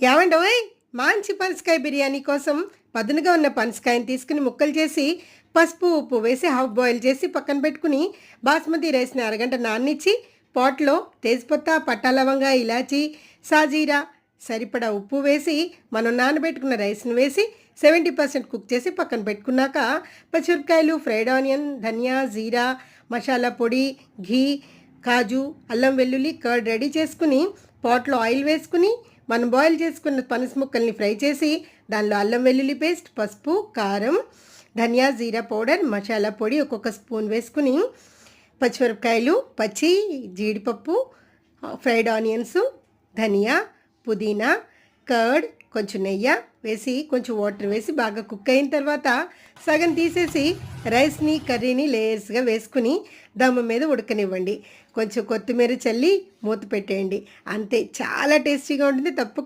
ఏవండోయ్ మంచి పనసకాయ బిర్యానీ కోసం పదునుగా ఉన్న పనసకాయని తీసుకుని ముక్కలు చేసి పసుపు ఉప్పు వేసి హాఫ్ బాయిల్ చేసి పక్కన పెట్టుకుని బాస్మతి రైస్ని అరగంట నాననిచ్చి పాట్లో తేజ్పత్తా పట్టా లవంగా ఇలాచి సాజీరా సరిపడా ఉప్పు వేసి మనం నానబెట్టుకున్న రైస్ని వేసి 70% కుక్ చేసి పక్కన పెట్టుకున్నాక పచ్చిమిరపకాయలు ఫ్రైడ్ ఆనియన్ ధనియా జీరా మసాలా పొడి ఘీ కాజు అల్లం వెల్లుల్లి కర్డ్ రెడీ చేసుకుని పాట్లో ఆయిల్ వేసుకుని మనం బాయిల్ చేసుకున్న పనస ముక్కల్ని ఫ్రై చేసి దానిలో అల్లం వెల్లుల్లి పేస్ట్ పసుపు కారం ధనియా జీరా పౌడర్ మసాలా పొడి ఒక్కొక్క స్పూన్ వేసుకుని పచ్చిమిరపకాయలు పచ్చి జీడిపప్పు ఫ్రైడ్ ఆనియన్స్ ధనియా పుదీనా కర్డ్ కొంచెం నెయ్యి వేసి కొంచెం వాటర్ వేసి బాగా కుక్ అయిన తర్వాత సగం తీసేసి రైస్ని కర్రీని లేయర్స్గా వేసుకుని దమ్ము మీద ఉడకనివ్వండి. కొంచెం కొత్తిమీర చల్లి మూత పెట్టేయండి. అంతే, చాలా టేస్టీగా ఉంటుంది. తప్పకుండా